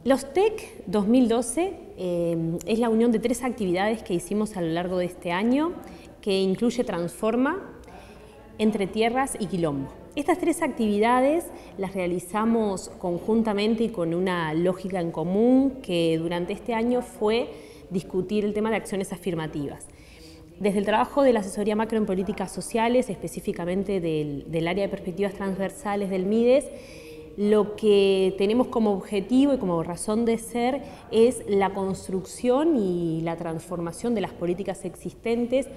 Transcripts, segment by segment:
Los TEC 2012 es la unión de 3 actividades que hicimos a lo largo de este año, que incluye Transforma, Entre Tierras y Quilombo. Estas 3 actividades las realizamos conjuntamente y con una lógica en común, que durante este año fue discutir el tema de acciones afirmativas. Desde el trabajo de la asesoría macro en políticas sociales, específicamente del área de perspectivas transversales del MIDES, lo que tenemos como objetivo y como razón de ser es la construcción y la transformación de las políticas existentes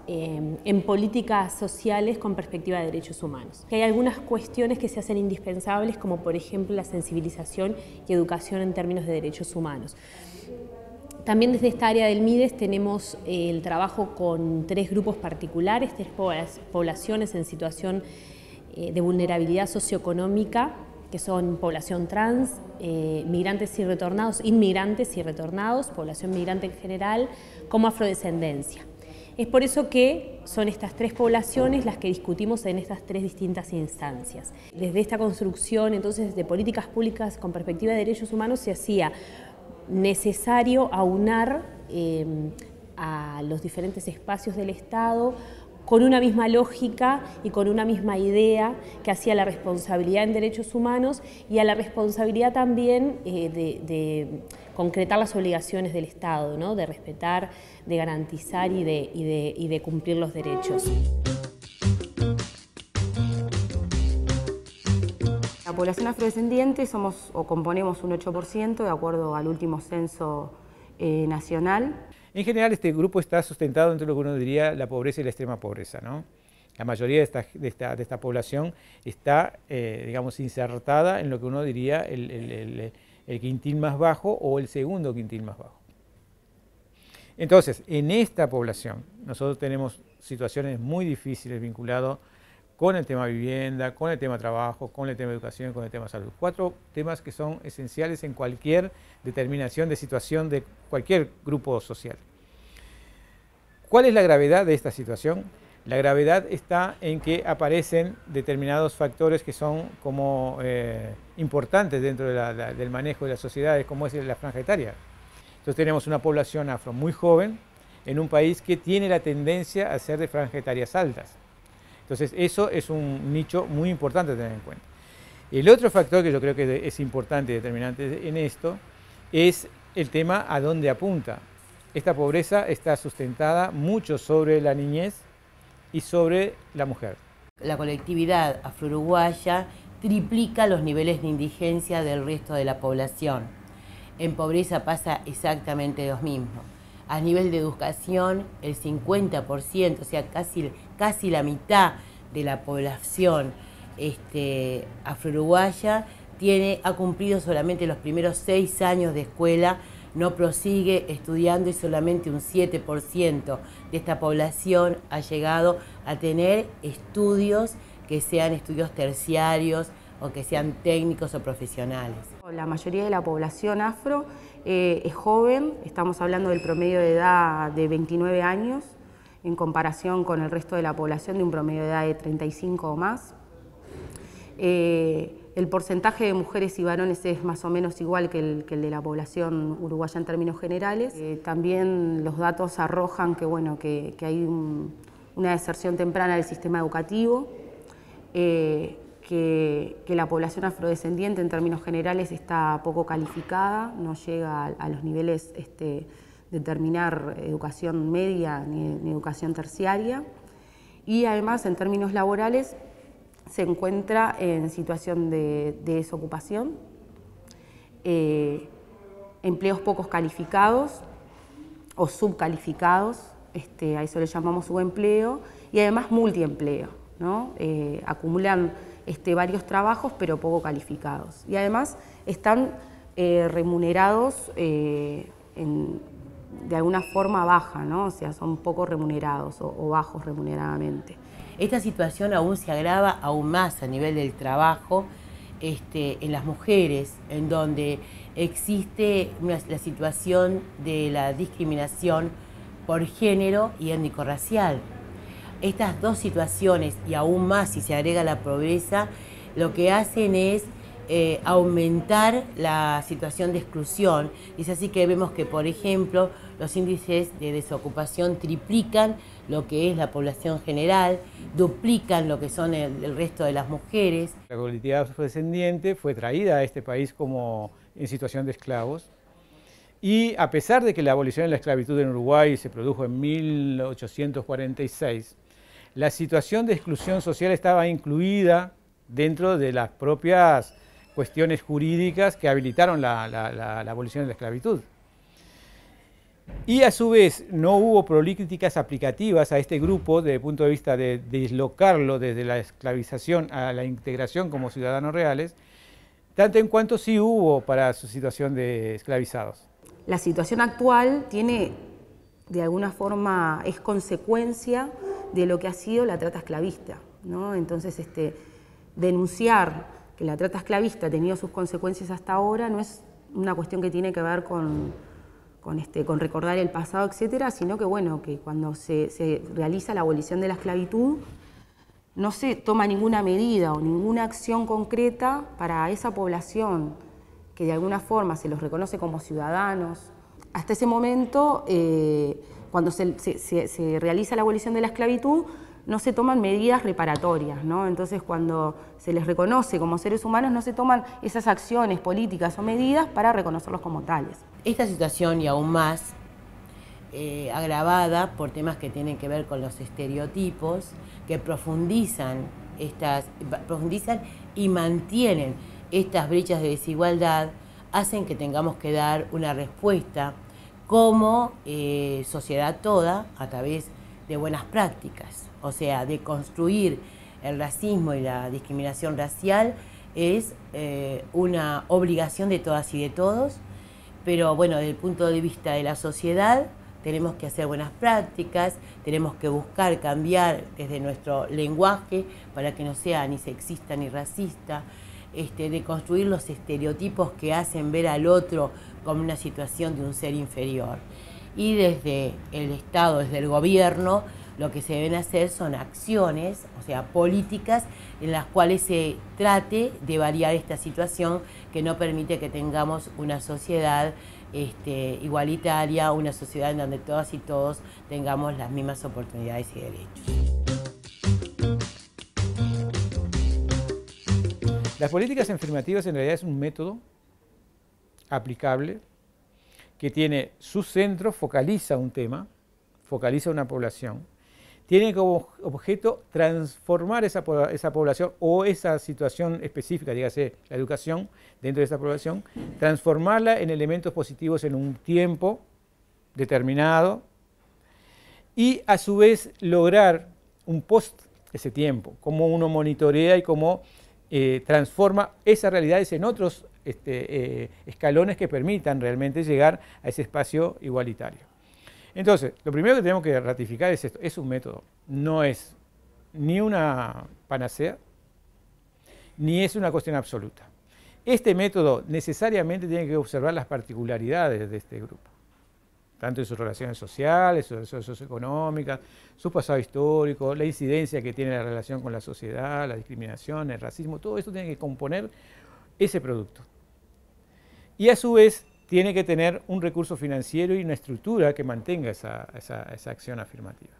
en políticas sociales con perspectiva de derechos humanos. Hay algunas cuestiones que se hacen indispensables, como por ejemplo la sensibilización y educación en términos de derechos humanos. También desde esta área del MIDES tenemos el trabajo con 3 grupos particulares, 3 poblaciones en situación de vulnerabilidad socioeconómica, que son población trans, migrantes y retornados, inmigrantes y retornados, población migrante en general, como afrodescendencia. Es por eso que son estas 3 poblaciones las que discutimos en estas 3 distintas instancias. Desde esta construcción, entonces, de políticas públicas con perspectiva de derechos humanos, se hacía necesario aunar a los diferentes espacios del Estado con una misma lógica y con una misma idea que hacía la responsabilidad en derechos humanos y a la responsabilidad también de concretar las obligaciones del Estado, ¿no? De respetar, de garantizar y de cumplir los derechos. La población afrodescendiente somos o componemos un 8% de acuerdo al último censo nacional. En general, este grupo está sustentado entre lo que uno diría la pobreza y la extrema pobreza, ¿no? La mayoría de esta población está, digamos, insertada en lo que uno diría el quintil más bajo o el segundo quintil más bajo. Entonces, en esta población, nosotros tenemos situaciones muy difíciles vinculadas con el tema vivienda, con el tema trabajo, con el tema educación, con el tema salud. 4 temas que son esenciales en cualquier determinación de situación de cualquier grupo social. ¿Cuál es la gravedad de esta situación? La gravedad está en que aparecen determinados factores que son como importantes dentro del manejo de las sociedades, como es la franja etaria. Entonces tenemos una población afro muy joven en un país que tiene la tendencia a ser de franjas etarias altas. Entonces eso es un nicho muy importante a tener en cuenta. El otro factor que yo creo que es importante y determinante en esto es el tema a dónde apunta. Esta pobreza está sustentada mucho sobre la niñez y sobre la mujer. La colectividad afro-uruguaya triplica los niveles de indigencia del resto de la población. En pobreza pasa exactamente lo mismo. A nivel de educación, el 50%, o sea, casi la mitad de la población afro-uruguaya ha cumplido solamente los primeros 6 años de escuela, no prosigue estudiando y solamente un 7% de esta población ha llegado a tener estudios que sean estudios terciarios o que sean técnicos o profesionales. La mayoría de la población afro es joven, estamos hablando del promedio de edad de 29 años, en comparación con el resto de la población de un promedio de edad de 35 o más. El porcentaje de mujeres y varones es más o menos igual que el de la población uruguaya en términos generales. También los datos arrojan que, bueno, que hay una deserción temprana del sistema educativo, que la población afrodescendiente en términos generales está poco calificada, no llega a los niveles de terminar educación media ni educación terciaria, y además en términos laborales se encuentra en situación de desocupación, empleos pocos calificados o subcalificados, a eso le llamamos subempleo, y además multiempleo, ¿no? Acumulan varios trabajos pero poco calificados, y además están remunerados de alguna forma baja, ¿no? O sea, son poco remunerados o bajos remuneradamente. Esta situación aún se agrava aún más a nivel del trabajo en las mujeres, en donde existe la situación de la discriminación por género y étnico-racial. Estas 2 situaciones, y aún más si se agrega la pobreza, lo que hacen es aumentar la situación de exclusión. Es así que vemos que, por ejemplo, los índices de desocupación triplican lo que es la población general, duplican lo que son el resto de las mujeres. La colectividad afrodescendiente fue traída a este país como en situación de esclavos, y a pesar de que la abolición de la esclavitud en Uruguay se produjo en 1846, la situación de exclusión social estaba incluida dentro de las propias cuestiones jurídicas que habilitaron la abolición de la esclavitud. Y a su vez no hubo políticas aplicativas a este grupo desde el punto de vista de dislocarlo desde la esclavización a la integración como ciudadanos reales, tanto en cuanto sí hubo para su situación de esclavizados. La situación actual tiene, de alguna forma, es consecuencia de lo que ha sido la trata esclavista, ¿no? Entonces, denunciar que la trata esclavista ha tenido sus consecuencias hasta ahora no es una cuestión que tiene que ver con recordar el pasado, etcétera, sino que, bueno, que cuando se realiza la abolición de la esclavitud no se toma ninguna medida o ninguna acción concreta para esa población que de alguna forma se los reconoce como ciudadanos. Hasta ese momento, cuando se realiza la abolición de la esclavitud, no se toman medidas reparatorias, ¿no? Entonces, cuando se les reconoce como seres humanos, no se toman esas acciones políticas o medidas para reconocerlos como tales. Esta situación, y aún más, agravada por temas que tienen que ver con los estereotipos, que profundizan y mantienen estas brechas de desigualdad, hacen que tengamos que dar una respuesta como sociedad toda a través de buenas prácticas. O sea, de construir el racismo y la discriminación racial es una obligación de todas y de todos, pero bueno, desde el punto de vista de la sociedad tenemos que hacer buenas prácticas, tenemos que buscar cambiar desde nuestro lenguaje para que no sea ni sexista ni racista, de construir los estereotipos que hacen ver al otro como una situación de un ser inferior. Y desde el Estado, desde el gobierno, lo que se deben hacer son acciones, o sea, políticas en las cuales se trate de variar esta situación que no permite que tengamos una sociedad igualitaria, una sociedad en donde todas y todos tengamos las mismas oportunidades y derechos. Las políticas afirmativas en realidad es un método aplicable que tiene su centro, focaliza un tema, focaliza una población, tiene como objeto transformar esa población o esa situación específica, dígase la educación dentro de esa población, transformarla en elementos positivos en un tiempo determinado y a su vez lograr un post ese tiempo, cómo uno monitorea y cómo transforma esas realidades en otros escalones que permitan realmente llegar a ese espacio igualitario. Entonces, lo primero que tenemos que ratificar es esto, es un método, no es ni una panacea, ni es una cuestión absoluta. Este método necesariamente tiene que observar las particularidades de este grupo, tanto en sus relaciones sociales, socioeconómicas, su pasado histórico, la incidencia que tiene la relación con la sociedad, la discriminación, el racismo, todo eso tiene que componer ese producto. Y a su vez tiene que tener un recurso financiero y una estructura que mantenga esa acción afirmativa.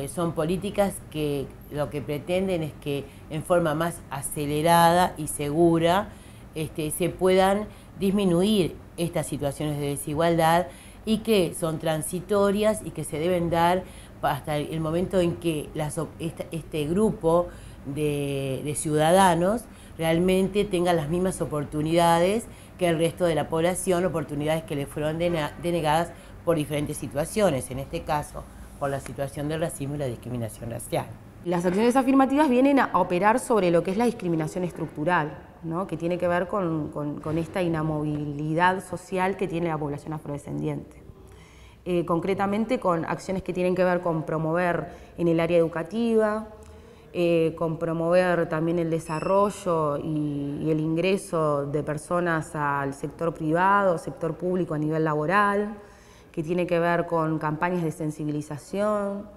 Son políticas que lo que pretenden es que en forma más acelerada y segura se puedan disminuir estas situaciones de desigualdad y que son transitorias y que se deben dar hasta el momento en que este grupo de ciudadanos realmente tenga las mismas oportunidades que el resto de la población, oportunidades que le fueron denegadas por diferentes situaciones, en este caso por la situación del racismo y la discriminación racial. Las acciones afirmativas vienen a operar sobre lo que es la discriminación estructural, ¿no? Que tiene que ver con esta inamovilidad social que tiene la población afrodescendiente. Concretamente con acciones que tienen que ver con promover en el área educativa, con promover también el desarrollo y el ingreso de personas al sector privado, sector público a nivel laboral, que tiene que ver con campañas de sensibilización,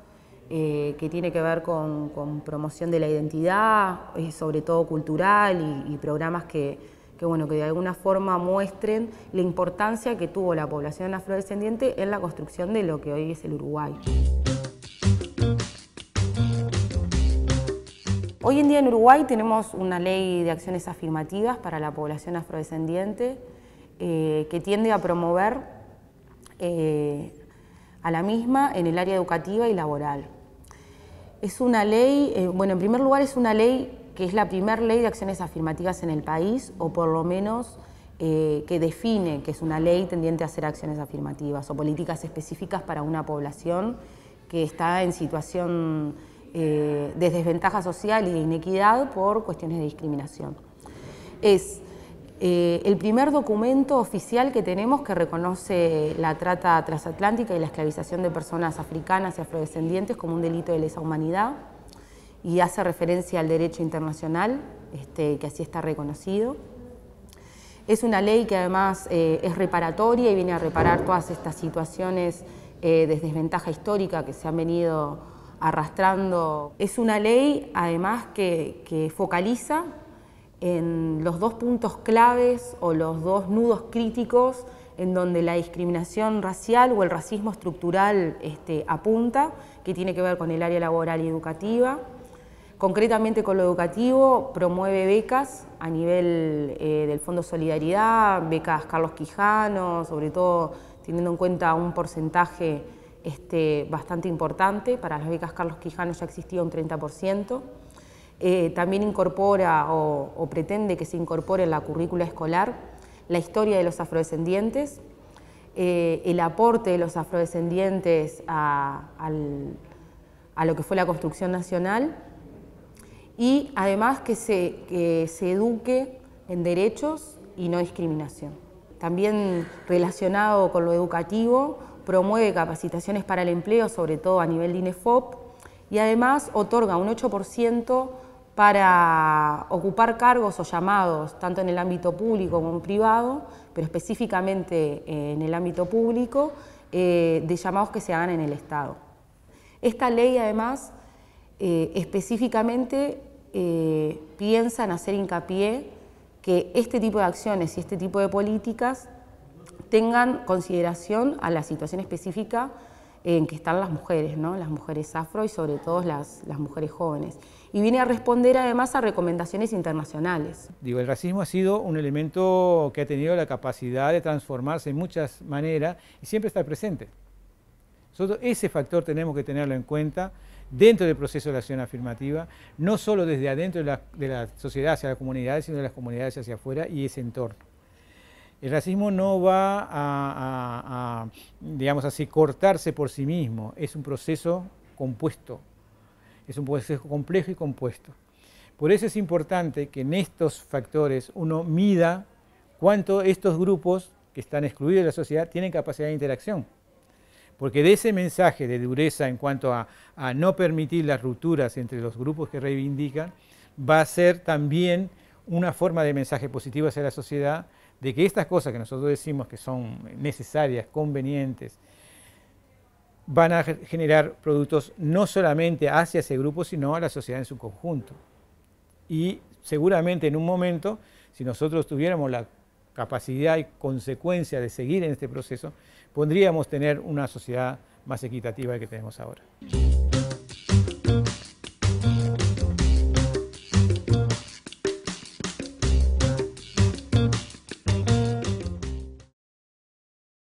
que tiene que ver con promoción de la identidad, sobre todo cultural, y programas que de alguna forma muestren la importancia que tuvo la población afrodescendiente en la construcción de lo que hoy es el Uruguay. Hoy en día en Uruguay tenemos una ley de acciones afirmativas para la población afrodescendiente que tiende a promover a la misma en el área educativa y laboral. Es una ley, en primer lugar es una ley que es la primera ley de acciones afirmativas en el país, o por lo menos que define que es una ley tendiente a hacer acciones afirmativas o políticas específicas para una población que está en situación de desventaja social y de inequidad por cuestiones de discriminación. Es el primer documento oficial que tenemos que reconoce la trata transatlántica y la esclavización de personas africanas y afrodescendientes como un delito de lesa humanidad, y hace referencia al derecho internacional, que así está reconocido. Es una ley que además es reparatoria y viene a reparar todas estas situaciones de desventaja histórica que se han venido arrastrando. Es una ley además que focaliza en los dos puntos claves o los dos nudos críticos en donde la discriminación racial o el racismo estructural apunta, que tiene que ver con el área laboral y educativa. Concretamente con lo educativo, promueve becas a nivel del Fondo Solidaridad, becas Carlos Quijano, sobre todo teniendo en cuenta un porcentaje bastante importante. Para las becas Carlos Quijano ya existía un 30%. También incorpora o pretende que se incorpore en la currícula escolar la historia de los afrodescendientes, el aporte de los afrodescendientes a lo que fue la construcción nacional, y además que se eduque en derechos y no discriminación. También relacionado con lo educativo, promueve capacitaciones para el empleo, sobre todo a nivel de INEFOP, y además otorga un 8% para ocupar cargos o llamados, tanto en el ámbito público como en privado, pero específicamente en el ámbito público, de llamados que se hagan en el Estado. Esta ley además específicamente piensa en hacer hincapié que este tipo de acciones y este tipo de políticas tengan consideración a la situación específica en que están las mujeres, ¿no? Las mujeres afro y sobre todo las mujeres jóvenes. Y viene a responder además a recomendaciones internacionales. El racismo ha sido un elemento que ha tenido la capacidad de transformarse en muchas maneras y siempre estar presente. Nosotros ese factor tenemos que tenerlo en cuenta dentro del proceso de la acción afirmativa, no solo desde adentro de la sociedad hacia las comunidades, sino de las comunidades hacia afuera y ese entorno. El racismo no va digamos así, cortarse por sí mismo, es un proceso compuesto, es un proceso complejo y compuesto. Por eso es importante que en estos factores uno mida cuánto estos grupos que están excluidos de la sociedad tienen capacidad de interacción. Porque de ese mensaje de dureza en cuanto a no permitir las rupturas entre los grupos que reivindican, va a ser también una forma de mensaje positivo hacia la sociedad, de que estas cosas que nosotros decimos que son necesarias, convenientes, van a generar productos no solamente hacia ese grupo, sino a la sociedad en su conjunto. Y seguramente en un momento, si nosotros tuviéramos la capacidad y consecuencia de seguir en este proceso, podríamos tener una sociedad más equitativa que tenemos ahora.